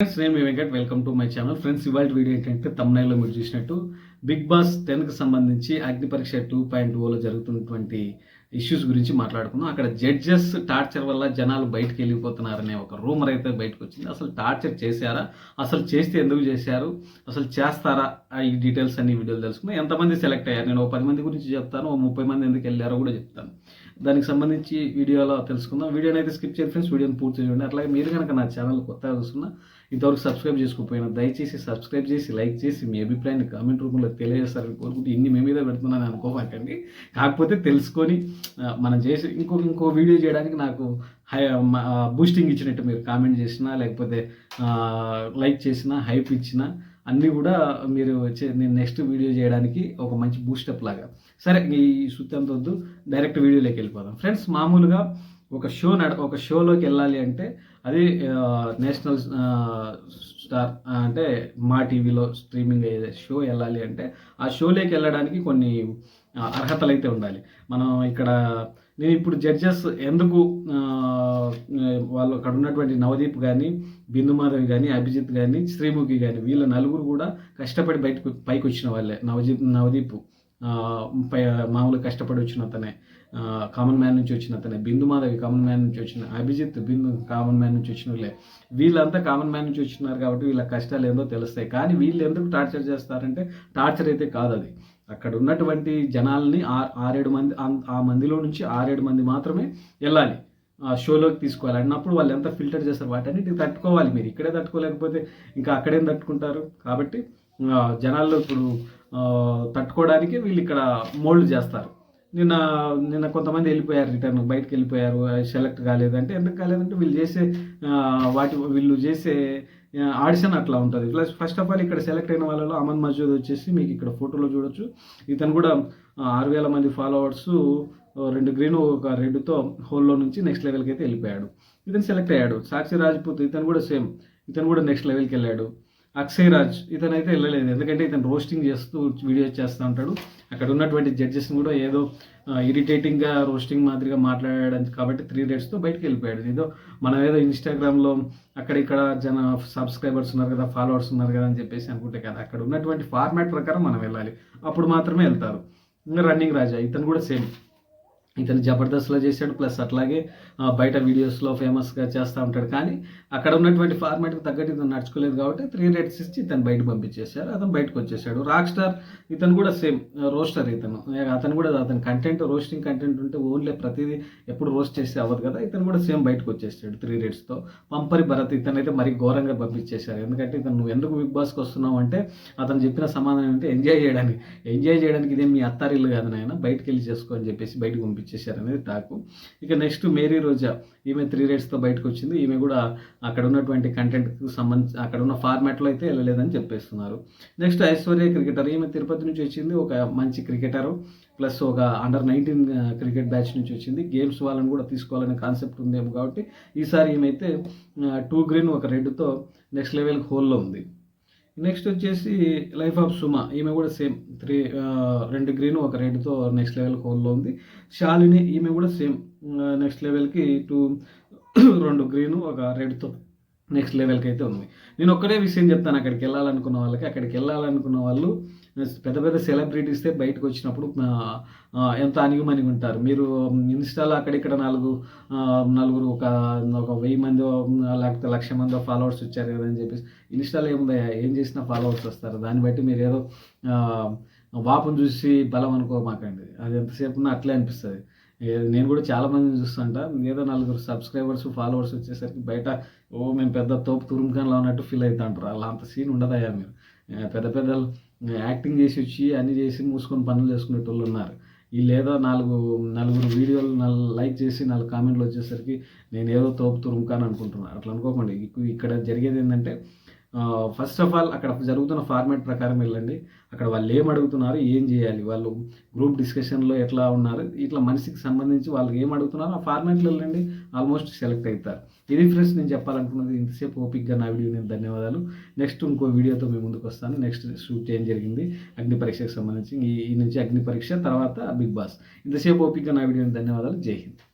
Friends నేను మీ Venkat welcome to my channel. Friends ఇవాళ వీడియో ఏంటంటే తమ్నైల్లో మీరు చూసినట్టు బిగ్ బాస్ 10కి సంబంధించి అగ్ని పరీక్ష 2.0లో జరుగుతున్నటువంటి ఇష్యూస్ గురించి మాట్లాడుకుందాం. అక్కడ జడ్జెస్ టార్చర్ వల్ల జనాలు బయటకు వెళ్ళిపోతున్నారనే ఒక రూమర్ అయితే బయటకు వచ్చింది. అసలు టార్చర్ చేశారా, అసలు చేస్తే ఎందుకు చేశారు, అసలు చేస్తారా, ఈ డీటెయిల్స్ అన్ని వీడియోలు తెలుసుకుందాం. ఎంతమంది సెలెక్ట్ అయ్యారు, నేను 10 మంది గురించి చెప్తాను, 30 మంది ఎందుకు వెళ్ళారో కూడా చెప్తాను. దానికి సంబంధించి వీడియోలో తెలుసుకుందాం. వీడియోని అయితే స్కిప్ చేయండి ఫ్రెండ్స్, వీడియోని పూర్తి చేయండి. అట్లాగే మీరు కనుక నా ఛానల్ కొత్తగా చూస్తున్నా, ఇంతవరకు సబ్స్క్రైబ్ చేసుకోకపోయినా దయచేసి సబ్స్క్రైబ్ చేసి లైక్ చేసి మీ అభిప్రాయాన్ని కామెంట్ రూపంలో తెలియజేస్తారని కోరుకుంటూ ఇన్ని మీ మీద పెడుతున్నాను అనుకోమాకండి. కాకపోతే తెలుసుకొని మనం చేసి ఇంకో వీడియో చేయడానికి నాకు బూస్టింగ్ ఇచ్చినట్టు మీరు కామెంట్ చేసినా, లేకపోతే లైక్ చేసినా, హైప్ ఇచ్చినా అన్నీ కూడా మీరు నేను నెక్స్ట్ వీడియో చేయడానికి ఒక మంచి బూస్టప్ లాగా. సరే, ఈ సుత్తంత వద్దు, డైరెక్ట్ వీడియోలోకి వెళ్ళిపోదాం. ఫ్రెండ్స్, మామూలుగా ఒక షోలోకి వెళ్ళాలి అంటే అది నేషనల్ స్టార్ అంటే మా టీవీలో స్ట్రీమింగ్ అయ్యే షో వెళ్ళాలి అంటే ఆ షోలోకి వెళ్ళడానికి కొన్ని అర్హతలు అయితే ఉండాలి. మనం ఇక్కడ నేను ఇప్పుడు జడ్జెస్ ఎందుకు వాళ్ళు అక్కడ ఉన్నటువంటి నవదీప్ కానీ, బిందుమాధవి కానీ, అభిజిత్ కానీ, శ్రీముఖి కానీ వీళ్ళ నలుగురు కూడా కష్టపడి పైకి వచ్చిన వాళ్ళే. నవదీప్ మామూలుగా కష్టపడి వచ్చిన అతనే, కామన్ మ్యాన్ నుంచి వచ్చిన అతనే. బిందుమాధవి కామన్ మ్యాన్ నుంచి వచ్చిన, అభిజిత్ కామన్ మ్యాన్ నుంచి వచ్చిన వాళ్ళే. వీళ్ళంతా కామన్ మ్యాన్ నుంచి వచ్చినారు కాబట్టి వీళ్ళ కష్టాలు ఏందో తెలుస్తాయి. కానీ వీళ్ళు ఎందుకు టార్చర్ చేస్తారంటే టార్చర్ అయితే కాదు అది. అక్కడ ఉన్నటువంటి జనాల్ని 6-7 మంది, ఆ మందిలో నుంచి 6-7 మంది మాత్రమే వెళ్ళాలి షోలోకి తీసుకోవాలి అన్నప్పుడు వాళ్ళు ఎంత ఫిల్టర్ చేస్తారు వాటన్నిటికి తట్టుకోవాలి. మీరు ఇక్కడే తట్టుకోలేకపోతే ఇంకా అక్కడేం తట్టుకుంటారు. కాబట్టి జనాల్లో ఇప్పుడు తట్టుకోవడానికి వీళ్ళు ఇక్కడ మోల్డ్ చేస్తారు. నిన్న కొంతమంది వెళ్ళిపోయారు, రిటర్న్ బయటకు వెళ్ళిపోయారు, సెలెక్ట్ కాలేదంటే ఎందుకు కాలేదంటే వీళ్ళు చేసే ఆడిషన్ అట్లా ఉంటుంది. ప్లస్ ఫస్ట్ ఆఫ్ ఆల్ ఇక్కడ సెలెక్ట్ అయిన వాళ్ళలో అమన్ మజూద్ వచ్చేసి మీకు ఇక్కడ ఫోటోలో చూడొచ్చు. ఇతను కూడా 6,000 మంది ఫాలోవర్స్, 2 గ్రీన్ 1 రెడ్తో హోల్లో నుంచి నెక్స్ట్ లెవెల్కి అయితే వెళ్ళిపోయాడు. ఇతను సెలెక్ట్ అయ్యాడు. సాక్షి రాజ్పూత్ ఇతను కూడా సేమ్, ఇతను కూడా నెక్స్ట్ లెవెల్కి వెళ్ళాడు. అక్షయ్ రాజ్ ఇతనైతే వెళ్ళలేదు, ఎందుకంటే ఇతను రోస్టింగ్ చేస్తూ వీడియోస్ చేస్తూ ఉంటాడు. అక్కడ ఉన్నటువంటి జడ్జెస్ని కూడా ఏదో ఇరిటేటింగ్గా రోస్టింగ్ మాదిరిగా మాట్లాడాడు కాబట్టి 3 రేట్స్తో బయటకు వెళ్ళిపోయాడు. మనం ఏదో ఇన్స్టాగ్రామ్లో అక్కడిక్కడ సబ్స్క్రైబర్స్ ఉన్నారు కదా, ఫాలోవర్స్ ఉన్నారు కదా అని చెప్పేసి అనుకుంటే కదా, అక్కడ ఉన్నటువంటి ఫార్మాట్ ప్రకారం మనం వెళ్ళాలి, అప్పుడు మాత్రమే వెళ్తారు. ఇంకా రన్నింగ్ రాజా ఇతను కూడా సేమ్, ఇతను జబర్దస్త్లో చేశాడు, ప్లస్ అట్లాగే బయట వీడియోస్లో ఫేమస్గా చేస్తూ ఉంటాడు. కానీ అక్కడ ఉన్నటువంటి ఫార్మాట్కి తగ్గట్టు ఇతను నడుచుకోలేదు కాబట్టి 3 రేట్స్ ఇచ్చి ఇతను బయట పంపించేశారు. అతను బయటకు వచ్చేసాడు. రాక్ స్టార్ ఇతను కూడా సేమ్ రోస్టర్. అతను కూడా అతని కంటెంట్ రోస్టింగ్ కంటెంట్ ఉంటే ఓన్లీ ప్రతిదీ ఎప్పుడు రోస్ట్ చేస్తే అవ్వదు కదా, ఇతను కూడా సేమ్ బయటకు వచ్చేసాడు 3 రేట్స్తో. పంపరి భరత్ ఇతనైతే మరీ ఘోరంగా పంపించేశారు. ఎందుకంటే ఇతను నువ్వు ఎందుకు బిగ్ బాస్కి వస్తున్నావు అంటే అతను చెప్పిన సమాధానం అంటే ఎంజాయ్ చేయడానికి ఇదే మీ అత్తారిల్లు కాదు నాయన, బయటకు వెళ్ళి చేసుకో అని చెప్పేసి బయటకు పంపించేశారు అనేది టాకు. ఇక నెక్స్ట్ మేరీ రోజా, ఈమె 3 రేట్స్తో బయటకు వచ్చింది. ఈమె కూడా అక్కడ ఉన్నటువంటి కంటెంట్కి సంబంధించి అక్కడ ఉన్న ఫార్మాట్లో అయితే వెళ్ళలేదని చెప్పేస్తున్నారు. నెక్స్ట్ ఐశ్వర్య క్రికెటర్, ఈమె తిరుపతి నుంచి వచ్చింది, ఒక మంచి క్రికెటరు, ప్లస్ ఒక అండర్-19 క్రికెట్ బ్యాచ్ నుంచి వచ్చింది. గేమ్స్ వాళ్ళని కూడా తీసుకోవాలనే కాన్సెప్ట్ ఉందేమో కాబట్టి ఈసారి ఈమెయితే 2 గ్రీన్ 1 రెడ్తో నెక్స్ట్ లెవెల్కి హోల్లో ఉంది. నెక్స్ట్ వచ్చేసి లైఫ్ ఆఫ్ సుమా, ఈమె కూడా సేమ్ 2 గ్రీన్ 1 రెడ్తో నెక్స్ట్ లెవెల్ హోల్లో ఉంది. శాలిని ఈమె కూడా సేమ్ నెక్స్ట్ లెవెల్కి 2 గ్రీన్ 1 రెడ్తో నెక్స్ట్ లెవెల్కి అయితే ఉంది. నేను ఒక్కడే విషయం చెప్తాను, అక్కడికి వెళ్ళాలనుకున్న వాళ్ళు పెద్ద పెద్ద సెలబ్రిటీస్తే బయటకు వచ్చినప్పుడు ఎంత అణిగిమణిగి ఉంటారు. మీరు ఇన్స్టాలో అక్కడిక్కడ నలుగురు ఒక 1000 మంది లేకపోతే 1,00,000 మంది ఫాలోవర్స్ వచ్చారు కదా అని చెప్పేసి ఇన్స్టాలో ఏం చేసినా ఫాలోవర్స్ వస్తారు. దాన్ని బట్టి మీరు ఏదో వాపును చూసి బలం అనుకోమాకండి, అది ఎంతసేపు ఉన్నా అట్లే అనిపిస్తుంది. నేను కూడా చాలామందిని చూస్తుంటా, ఏదో 4 సబ్స్క్రైబర్స్ ఫాలోవర్స్ వచ్చేసరికి బయట మేము పెద్ద తోపు తురుముఖాన్లో ఉన్నట్టు ఫీల్ అవుతా ఉంటారు. అలా అంత సీన్ ఉండదయ్యా. మీరు పెద్ద యాక్టింగ్ చేసి వచ్చి అన్నీ చేసి మూసుకొని పనులు చేసుకునేట వాళ్ళు ఉన్నారు. వీళ్ళు ఏదో 4 వీడియోలు లైక్ చేసి 4 కామెంట్లు వచ్చేసరికి నేను ఏదో తోపు తురుముఖాన్ అనుకుంటున్నాను. అట్లా అనుకోకండి. ఇక్కడ జరిగేది ఏంటంటే ఫస్ట్ ఆఫ్ ఆల్ అక్కడ జరుగుతున్న ఫార్మాట్ ప్రకారం వెళ్ళండి. అక్కడ వాళ్ళు ఏం అడుగుతున్నారు, ఏం చేయాలి, వాళ్ళు గ్రూప్ డిస్కషన్లో ఎట్లా ఉన్నారు, ఇట్లా మనిషికి సంబంధించి వాళ్ళు ఏం అడుగుతున్నారో ఆ ఫార్మాట్లో వెళ్ళండి, ఆల్మోస్ట్ సెలెక్ట్ అవుతారు. ఇది ఫ్రెండ్స్ నేను చెప్పాలనుకున్నది. ఇంతసేపు ఓపిక్గా నా వీడియో నేను ధన్యవాదాలు. నెక్స్ట్ ఇంకో వీడియోతో మేము ముందుకు వస్తాను. నెక్స్ట్ షూట్ ఏం జరిగింది అగ్ని పరీక్షకు సంబంధించి, ఈ నుంచి అగ్ని పరీక్ష తర్వాత బిగ్ బాస్. ఇంతసేపు ఓపిక్గా నా వీడియోని ధన్యవాదాలు. జై హింద్.